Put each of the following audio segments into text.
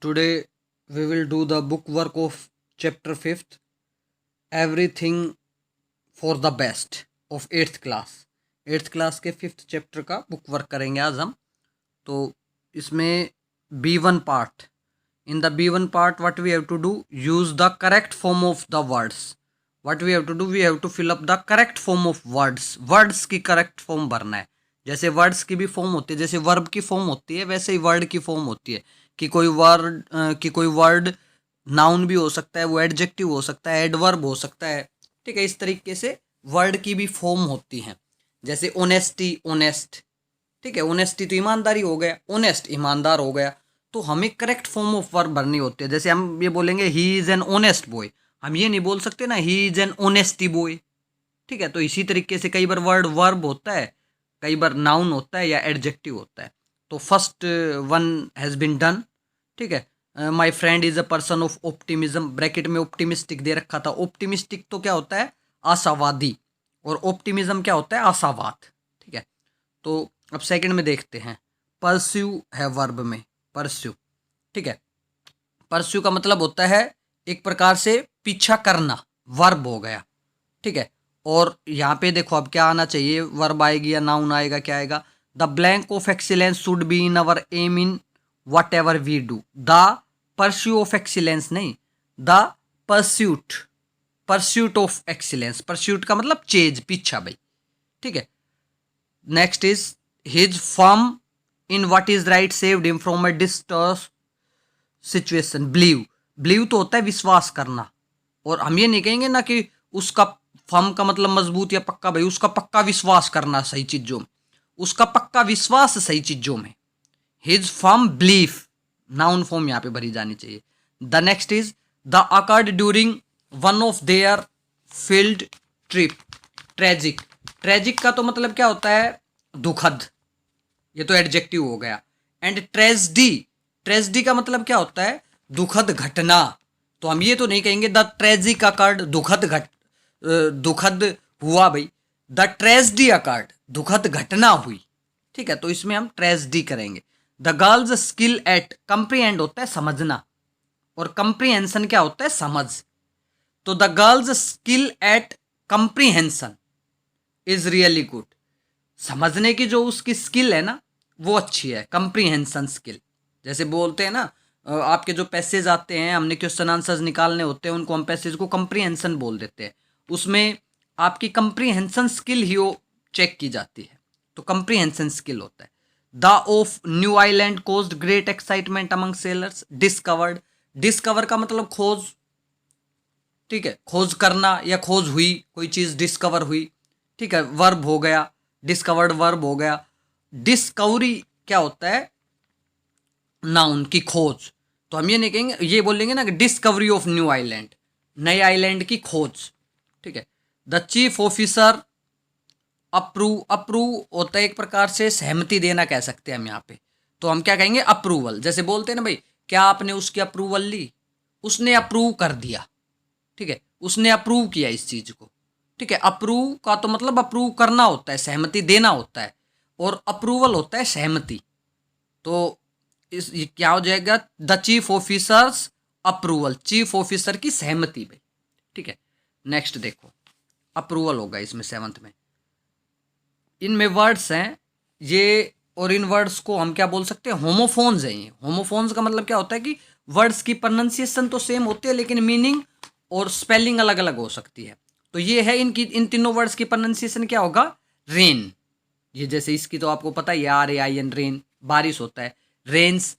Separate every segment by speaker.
Speaker 1: Today we will do the book work of chapter 5th, Everything for the Best of 8th class. 8th class के 5th chapter का book work करेंगे आज हम. तो इसमें B1 part. In the B1 part, what we have to do? Use the correct form of the words. What we have to do? We have to fill up the correct form of words. Words की correct form भरना है. जैसे words की भी form होती है, जैसे verb की फॉर्म होती है, वैसे ही वर्ड की फॉर्म होती है कि कोई वर्ड नाउन भी हो सकता है, वो एडजेक्टिव हो सकता है, एडवर्ब हो सकता है. ठीक है, इस तरीके से वर्ड की भी फॉर्म होती हैं. जैसे ऑनेस्टी, ऑनेस्ट. ठीक है, ऑनेस्टी तो ईमानदारी हो गया, ऑनेस्ट ईमानदार हो गया. तो हमें करेक्ट फॉर्म ऑफ वर्ब भरनी होती है. जैसे हम ये बोलेंगे he is an honest boy, हम ये नहीं बोल सकते ना he is an honesty boy. ठीक है, तो इसी तरीके से कई बार वर्ड वर्ब होता है, कई बार नाउन होता है या एडजेक्टिव होता है. तो first one has been done. ठीक है, my friend is a person of optimism. Bracket में ऑप्टिमिस्टिक दे रखा था. ऑप्टिमिस्टिक तो क्या होता है? आशावादी. और ऑप्टिमिज्म क्या होता है? आशावाद. ठीक है, तो अब सेकंड में देखते हैं. परस्यू है वर्ब में, परस्यू. ठीक है, परस्यू का मतलब होता है एक प्रकार से पीछा करना, वर्ब हो गया. ठीक है, और यहाँ पे देखो अब क्या आना चाहिए, वर्ब आएगी या नाउन आएगा, क्या आएगा? The blank of excellence should be in our aim in whatever we do. The pursue of excellence नहीं, the pursuit, pursuit of excellence. Pursuit का मतलब चेज, पीछा भाई. ठीक है, next is his firm in what is right saved him from a distress situation. Believe, believe तो होता है विश्वास करना, और हम ये नहीं कहेंगे ना कि उसका फर्म का मतलब मजबूत या पक्का. भाई उसका पक्का विश्वास करना सही चीजों में, उसका पक्का विश्वास सही चीजों में. His firm belief, noun form यहाँ पे भरी जानी चाहिए. The next is the occurred during one of their field trip. Tragic, tragic का तो मतलब क्या होता है? दुखद. ये तो एडजेक्टिव हो गया. एंड ट्रेजडी, ट्रेजडी का मतलब क्या होता है? दुखद घटना. तो हम ये तो नहीं कहेंगे द ट्रेजिक अकर्ड, दुखद हुआ भाई. द ट्रेजडी अकर्ड, दुखद घटना हुई. ठीक है, तो इसमें हम ट्रेजडी करेंगे. The girls skill eight, comprehend होता है समझना, और कंप्रीहेंशन क्या होता है? समझ. तो the girls skill eight comprehension is really good. समझने की जो उसकी स्किल है ना, वो अच्छी है. कंप्रीहेंशन स्किल, जैसे बोलते हैं ना, आपके जो पैसेज आते हैं, हमने क्वेश्चन आंसर्स निकालने होते हैं, उनको हम पैसेज को कंप्रीहेंशन बोल देते हैं. उसमें आपकी कंप्रीहेंशन स्किल ही वो चेक की जाती है, तो कंप्रीहेंशन स्किल होता है. The of new island caused great excitement among sellers. Discovered, discover का मतलब खोज. ठीक है, खोज करना या खोज हुई, कोई चीज़ डिस्कवर हुई. ठीक है, वर्ब हो गया, डिस्कवर्ड वर्ब हो गया. डिस्कवरी क्या होता है? नाउन की खोज. तो हम ये नहीं कहेंगे, ये बोलेंगे ना कि डिस्कवरी ऑफ न्यू आइलैंड, नए आइलैंड की खोज. ठीक है, the chief officer approve, approve होता है एक प्रकार से सहमति देना कह सकते हैं हम यहाँ पे. तो हम क्या कहेंगे? अप्रूवल. जैसे बोलते हैं ना भाई, क्या आपने उसकी अप्रूवल ली? उसने अप्रूव कर दिया. ठीक है, उसने अप्रूव किया इस चीज को. ठीक है, अप्रूव का तो मतलब अप्रूव करना होता है, सहमति देना होता है, और अप्रूवल होता है सहमति. तो इस ये क्या हो जाएगा? The chief officers approval, chief officer की सहमति भाई. ठीक है, नेक्स्ट देखो, अप्रूवल होगा इसमें सेवंथ में. इनमें वर्ड्स हैं ये, और इन वर्ड्स को हम क्या बोल सकते हैं? होमोफोन्स हैं ये. होमोफोन्स का मतलब क्या होता है कि वर्ड्स की प्रोनाउंसिएशन तो सेम होती है, लेकिन मीनिंग और स्पेलिंग अलग अलग हो सकती है. तो ये है इनकी, इन तीनों वर्ड्स की प्रोनाउंसिएशन क्या होगा? रेन. ये जैसे इसकी तो आपको पता ही है, RAIN, रेन, बारिश होता है. रेन्स.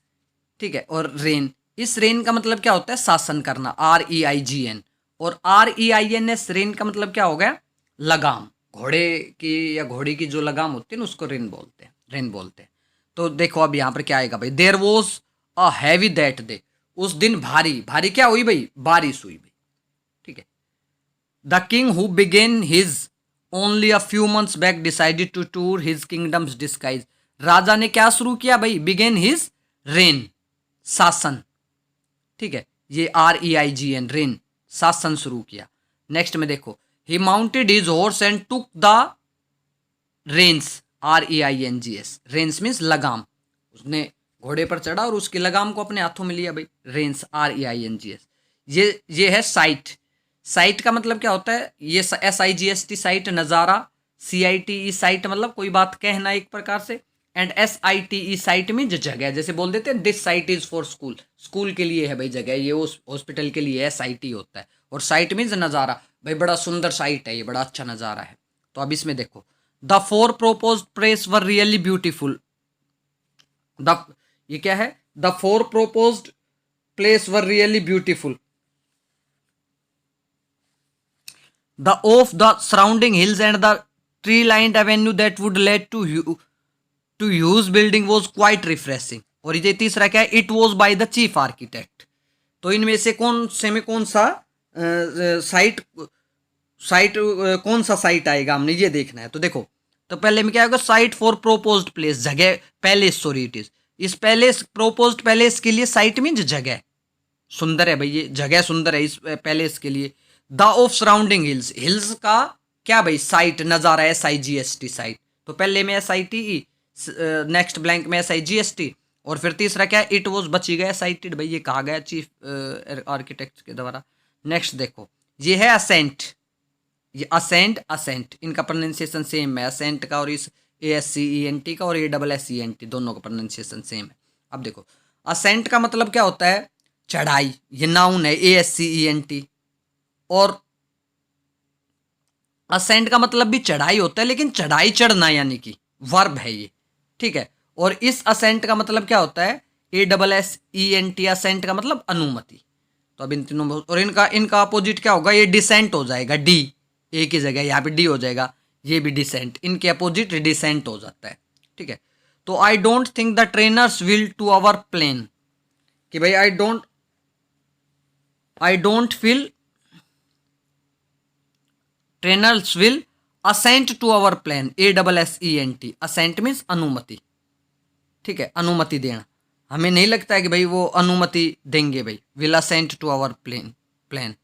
Speaker 1: ठीक है, और रेन, इस रेन का मतलब क्या होता है? शासन करना, REIGN. और REINS, रेन का मतलब क्या हो गया? लगाम. घोड़े की या घोड़ी की जो लगाम होती है ना, उसको रेन बोलते हैं, रेन बोलते हैं. तो देखो अब यहाँ पर क्या आएगा भाई? There was a heavy that day. उस दिन भारी, भारी क्या हुई भाई? बारिश हुई भाई. ठीक है, the king who began his only a few months back decided to tour his kingdoms disguise. राजा ने क्या शुरू किया भाई? बिगेन हिज रेन, शासन. ठीक है, ये REIGN, रेन, शासन शुरू किया. नेक्स्ट में देखो, he mounted his horse and took the reins, REINGS. Reins means लगाम. उसने घोड़े पर चढ़ा और उसकी लगाम को अपने हाथों में लिया भाई, रेंस, REINGS। ये है साइट। साइट का मतलब क्या होता है, ये SIGST साइट, नज़ारा, CITE साइट मतलब कोई बात कहना एक प्रकार से, एंड SITE साइट में जो जगह, जैसे बोल देते हैं this site is for school, school के लिए है भाई जगह, ये उस हॉस्पिटल के लिए SIT होता है। और साइट मीन्स नज़ारा, भाई बड़ा सुंदर साइट है ये, बड़ा अच्छा नज़ारा है। तो अब इसमें देखो, the 4 proposed place were really beautiful. The ये क्या है, the 4 proposed place were really beautiful. The of the surrounding hills and the tree-lined avenue that would lead to Hughes building was quite refreshing। और ये तीसरा क्या है, it was by the chief architect। तो इनमें से कौन से में कौन सा साइट कौन सा साइट आएगा, हमने ये देखना है। तो देखो, तो पहले में क्या होगा, साइट फॉर प्रोपोज्ड प्लेस, जगह, पैलेस, सॉरी इट इज, इस पैलेस, प्रोपोज्ड पैलेस के लिए साइट मीन्स जगह, सुंदर है भाई, ये जगह सुंदर है इस पैलेस के लिए। The of surrounding hills, hills का क्या भाई, साइट, नज़ारा, SIGST साइट। तो पहले में SITE, नेक्स्ट ब्लैंक में SIGST, और फिर तीसरा क्या है, इट वॉज, बची गया साइटेड, भाई ये कहा गया चीफ आर्किटेक्ट के द्वारा। नेक्स्ट देखो, ये है असेंट, ये असेंट, इनका प्रोनाउंसिएशन सेम है, असेंट का और इस ASCENT का और ASSENT दोनों का प्रोनाउंसिएशन सेम है। अब देखो, असेंट का मतलब क्या होता है, चढ़ाई, ये नाउन है ASCENT, और असेंट का मतलब भी चढ़ाई होता है, लेकिन चढ़ाई चढ़ना यानी कि वर्ब है ये, ठीक है। और इस असेंट का मतलब क्या होता है, ASSENT, असेंट का मतलब अनुमति। तो अब इन तीनों, और इनका अपोजिट क्या होगा, ये डिसेंट हो जाएगा, D, A की जगह यहाँ पे D हो जाएगा, ये भी डिसेंट, इनके अपोजिट डिसेंट हो जाता है, ठीक है। तो I don't think the trainers will to our plane, कि भाई I don't feel trainers will assent to our plan, ASSENT, assent means अनुमति, ठीक है, अनुमति देना, हमें नहीं लगता है कि भाई वो अनुमति देंगे भाई, will assent to our plan.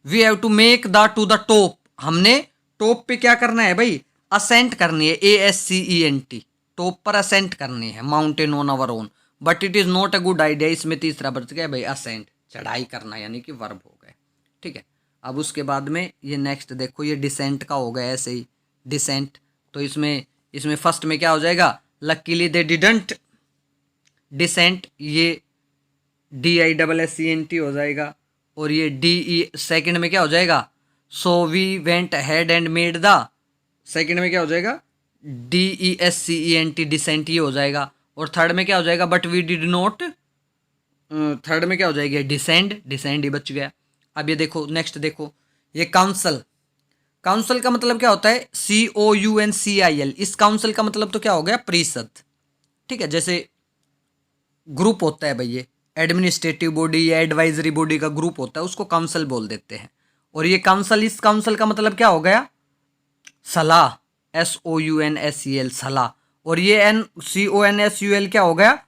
Speaker 1: We have to make the to the top, हमने टॉप पे क्या करना है भाई, असेंट करनी है, ASCENT, टॉप पर असेंट करनी है, mountain on our own, but it is not a good idea, इसमें तीसरा बच गया भाई, असेंट, चढ़ाई करना यानी कि वर्ब हो गए, ठीक है। अब उसके बाद में ये नेक्स्ट देखो, ये डिसेंट का हो गया ऐसे ही, डिसेंट। तो इसमें फर्स्ट में क्या हो जाएगा, लकीली दे डिडंट डिसेंट, ये DISSENT हो जाएगा, और ये DE सेकंड में क्या हो जाएगा, so we went ahead and made the, second में क्या हो जाएगा, DESCENT, डिसेंट, ये हो जाएगा। और थर्ड में क्या हो जाएगा, but we did not, third में क्या हो जाएगी, डिसेंड ही बच गया। अब ये देखो, नेक्स्ट देखो, ये काउंसिल, काउंसिल का मतलब क्या होता है, COUNCIL, इस काउंसिल का मतलब तो क्या हो गया, परिषद, ठीक है। जैसे ग्रुप होता है भाई, ये एडमिनिस्ट्रेटिव बॉडी या एडवाइजरी बॉडी का ग्रुप होता है, उसको काउंसिल बोल देते हैं। और ये काउंसिल, इस काउंसिल का मतलब क्या हो गया, सलाह, SOUNSEL, सलाह। और ये CONSUL क्या हो गया,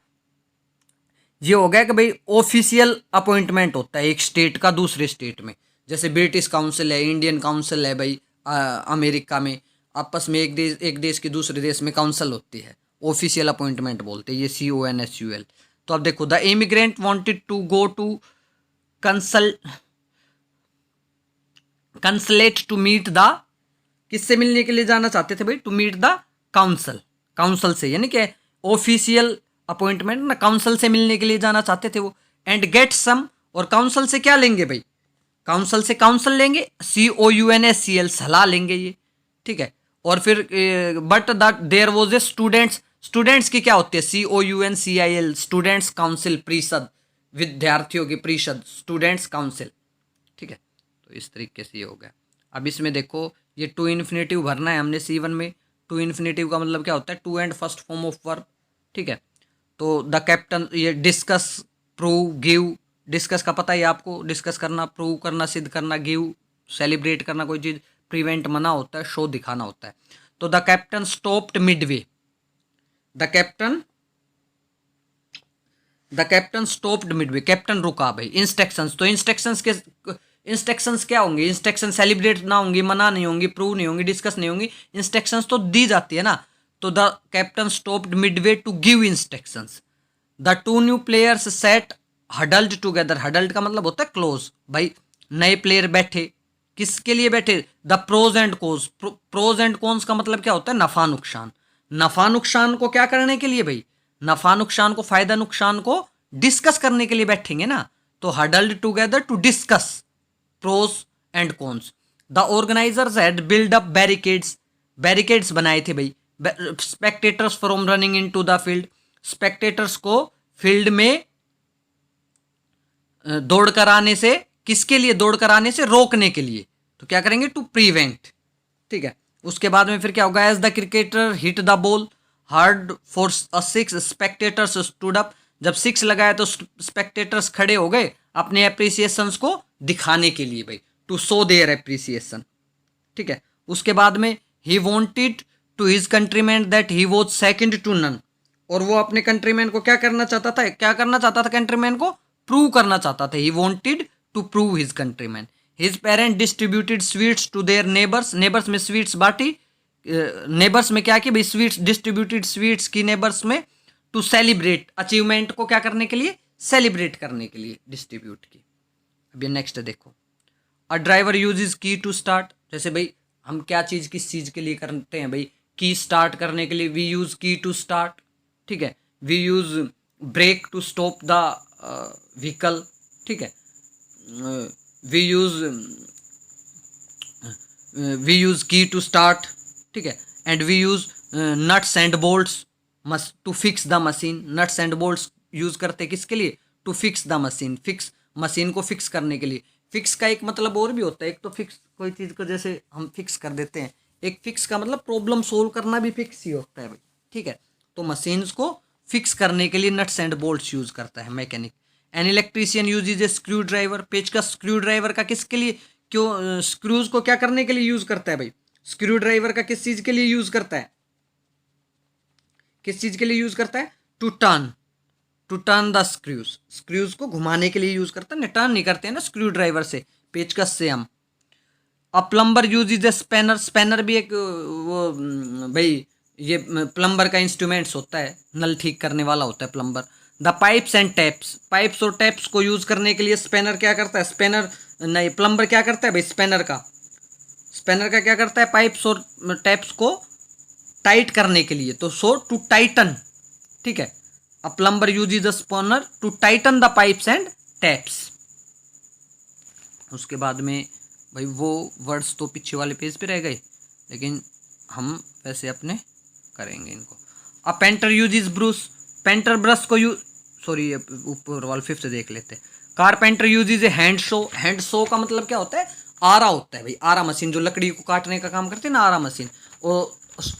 Speaker 1: ये हो गया कि भाई ऑफिशियल अपॉइंटमेंट होता है एक स्टेट का दूसरे स्टेट में, जैसे ब्रिटिश काउंसिल है, इंडियन काउंसिल है भाई, अमेरिका में आपस में एक देश की दूसरे देश में काउंसिल होती है, ऑफिशियल अपॉइंटमेंट बोलते हैं, ये CONSUL। तो अब देखो, the immigrant wanted to go to consulate to meet the, किससे मिलने के लिए जाना चाहते थे भाई, टू मीट द काउंसिल से, यानी कि ऑफिशियल अपॉइंटमेंट ना, काउंसिल से मिलने के लिए जाना चाहते थे वो, एंड गेट सम, और काउंसिल से क्या लेंगे भाई, काउंसिल से काउंसिल लेंगे, COUNSEL, सलाह लेंगे ये, ठीक है। और फिर but that there was a students की क्या होती है, COUNCIL, स्टूडेंट्स काउंसिल, परिषद, विद्यार्थियों की परिषद, स्टूडेंट्स काउंसिल, ठीक है। तो इस तरीके से ये हो गया। अब इसमें देखो, ये टू इन्फिनेटिव भरना है हमने C1 में। टू इन्फिनेटिव का मतलब क्या होता है, to and first form of verb, ठीक है। तो द कैप्टन, ये डिस्कस, प्रूव, गिव, डिस्कस का पता है आपको, डिस्कस करना, प्रूव करना, सिद्ध करना, गिव सेलिब्रेट करना कोई चीज़, प्रिवेंट मना होता है, शो दिखाना होता है। तो the captain stopped Midway, the captain stopped Midway, captain रुका भाई। इंस्ट्रक्शंस, तो इंस्ट्रक्शंस क्या होंगे, इंस्ट्रक्शन सेलिब्रेट ना होंगी, मना नहीं होंगी, प्रूव नहीं होंगी, डिस्कस नहीं होंगी, इंस्ट्रक्शंस तो दी जाती है ना। तो the captain stopped midway to give instructions, the two new players sat huddled together, huddled का मतलब होता है क्लोज, भाई नए प्लेयर बैठे, किसके लिए बैठे, the pros and cons, pros and cons का मतलब क्या होता है, नफा नुकसान, नफा नुकसान को क्या करने के लिए भाई, नफा नुकसान को, फायदा नुकसान को डिस्कस करने के लिए बैठेंगे ना, तो huddled together to discuss pros and cons. The organisers had build up barricades, barricades बनाए थे भाई, spectators from running into the field, spectators को फील्ड में दौड़ कर आने से, किसके लिए, दौड़ कर आने से रोकने के लिए, तो क्या करेंगे, टू प्रिवेंट, ठीक है। उसके बाद में फिर क्या होगा, as the cricketer hit the ball hard for a six spectators stood up, जब सिक्स लगाया तो स्पेक्टेटर्स खड़े हो गए अपने एप्रिसिएशंस को दिखाने के लिए भाई, टू शो देयर एप्रिसिएशन, ठीक है। उसके बाद में he wanted to his countryman that he was second to none, और वो अपने कंट्रीमैन को क्या करना चाहता था, क्या करना चाहता था, कंट्रीमैन को प्रूव करना चाहता था, he wanted to prove his countryman. His parent distributed sweets to their neighbours, neighbours में स्वीट्स बांटी, नेबर्स में क्या कि भाई स्वीट्स डिस्ट्रीब्यूटेड, स्वीट्स की नेबर्स में, टू सेलिब्रेट अचीवमेंट को क्या करने के लिए, सेलिब्रेट करने के लिए डिस्ट्रीब्यूट की। अब ये नेक्स्ट देखो, अ ड्राइवर यूजेस की टू स्टार्ट, जैसे भाई हम क्या चीज़ किस चीज़ के लिए करते हैं भाई, की स्टार्ट करने के लिए we use key to start, ठीक है। We use brake to stop the vehicle, ठीक है। We use key to start, ठीक है। And we use nuts and bolts to fix the machine, nuts and bolts use करते किसके लिए, to fix the machine, fix machine को fix करने के लिए। फिक्स का एक मतलब और भी होता है, एक तो फिक्स कोई चीज़ को जैसे हम फिक्स कर देते हैं, एक फिक्स का मतलब प्रॉब्लम सोल्व करना भी फिक्स ही होता है भाई, ठीक है। तो मशीन्स को फिक्स करने के लिए नट्स एंड बोल्ट्स यूज़ करता है mechanic. An electrician uses a screwdriver, पेचकस स्क्रू ड्राइवर का किसके लिए, क्यों स्क्रूज को क्या करने के लिए यूज़ करता है भाई, स्क्रू ड्राइवर का किस चीज़ के लिए यूज़ करता है, किस चीज़ के लिए यूज़ करता है, to turn the screws, screws को घुमाने के लिए यूज़ करता है, टर्न नहीं करते हैं ना स्क्रू ड्राइवर से, पेचकस से हम। A plumber uses a spanner, spanner भी एक वो भाई ये प्लम्बर का इंस्ट्रूमेंट्स होता है, नल ठीक करने वाला होता है plumber. The pipes and taps, pipes और टैप्स को यूज़ करने के लिए स्पैनर क्या करता है, स्पैनर नहीं प्लम्बर क्या करता है भाई, स्पैनर का क्या करता है, पाइप्स और टैप्स को टाइट करने के लिए, तो सो टू टाइटन, ठीक है। A plumber uses a spanner to tighten the pipes and taps. उसके बाद में भाई वो वर्ड्स तो पीछे वाले पेज पे रह गए, लेकिन हम वैसे अपने करेंगे इनको। A painter uses brush, painter brush को सॉरी ऊपर वाले फिफ्थ देख लेते हैं। Carpenter uses a hand saw, hand saw का मतलब क्या होता है, आरा होता है भाई, आरा मशीन जो लकड़ी को काटने का काम करती है ना, आरा मशीन। और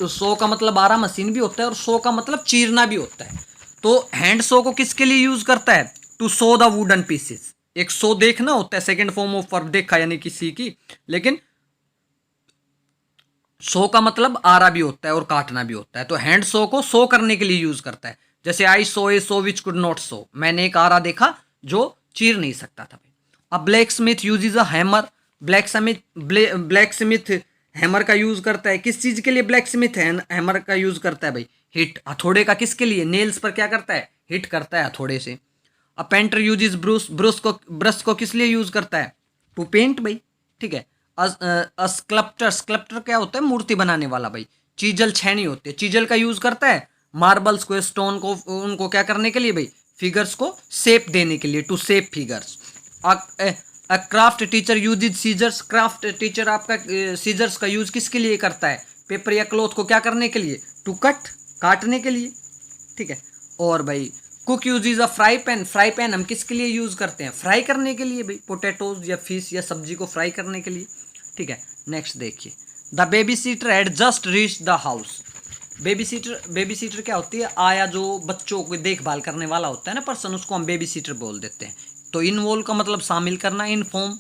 Speaker 1: सो का मतलब आरा मशीन भी होता है, और सो का मतलब चीरना भी होता है। तो हैंड सो को किसके लिए यूज करता है, to saw the wooden pieces. एक सो देखना होता है, सेकेंड फॉर्म ऑफ वर्ब देखा यानी किसी की, लेकिन सो का मतलब आरा भी होता है और काटना भी होता है। तो हैंड सो को सो करने के लिए यूज करता है, जैसे आई सो ए सो विच कुड नॉट सो, मैंने एक आरा देखा जो चीर नहीं सकता था। अब black Smith usage a hammer, black Smith hammer का यूज करता है, किस चीज के लिए ब्लैक स्मिथ हैमर का यूज करता है भाई, हिट, हथौड़े का किसके लिए, नेल्स पर क्या करता है, हिट करता है हथौड़े से। अ पेंटर यूजेज ब्रश को किस लिए यूज करता है, टू पेंट भाई, ठीक है। स्कल्प्टर, स्कल्प्टर क्या होता है, मूर्ति बनाने वाला भाई। चीजल छैनी होती है, चीजल का यूज करता है मार्बल्स को, स्टोन को, उनको क्या करने के लिए भाई, फिगर्स को शेप देने के लिए, to shape figures. Craft teacher uses scissors, craft teacher आपका सीजर्स का यूज किसके लिए करता है, पेपर या क्लॉथ को क्या करने के लिए, टू कट, काटने के लिए, ठीक है। और भाई कुक यूजेज अ फ्राई पैन, फ्राई पैन हम किसके लिए यूज करते हैं, फ्राई करने के लिए भाई, पोटैटोज या फिश या सब्जी को फ्राई करने के लिए, ठीक है। नेक्स्ट देखिए, the baby sitter had just reach the house. Baby seater क्या होती है, आया जो बच्चों को देखभाल करने वाला होता है ना पर्सन, उसको हम बेबी सीटर बोल देते हैं। तो इनवॉल्व का मतलब शामिल करना, इनफॉर्म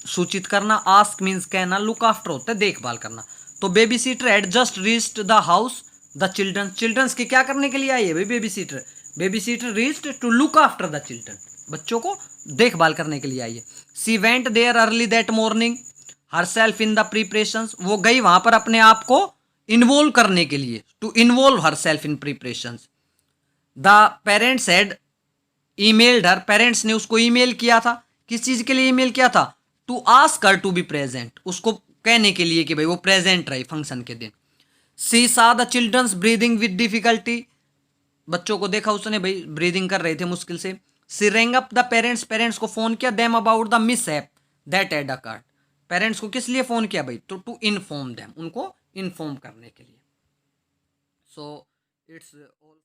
Speaker 1: सूचित करना, आस्क मीन्स कहना, लुक आफ्टर होता है देखभाल करना। तो baby sitter had just reached the house, the children, childrens की क्या करने के लिए आई है भाई baby sitter, baby sitter reached to look after the children, बच्चों को देखभाल करने के लिए आई है। She went there early that morning herself in the preparations, वो गई वहां पर अपने आप को इन्वॉल्व करने के लिए, to involve herself in preparations. The parents had emailed her, parents ने उसको ईमेल किया था, किस चीज के लिए ईमेल किया था, to ask her to be present, उसको कहने के लिए कि भाई वो प्रेजेंट रहे फंक्शन के दिन। She saw the children's breathing with difficulty, बच्चों को देखा उसने भाई ब्रीदिंग कर रहे थे मुश्किल से। She rang up the parents, parents को फोन किया them about the mishap that had occurred, parents को किस लिए फोन किया भाई, तो टू इन्फॉर्म देम, उनको इन्फॉर्म करने के लिए। So it's all.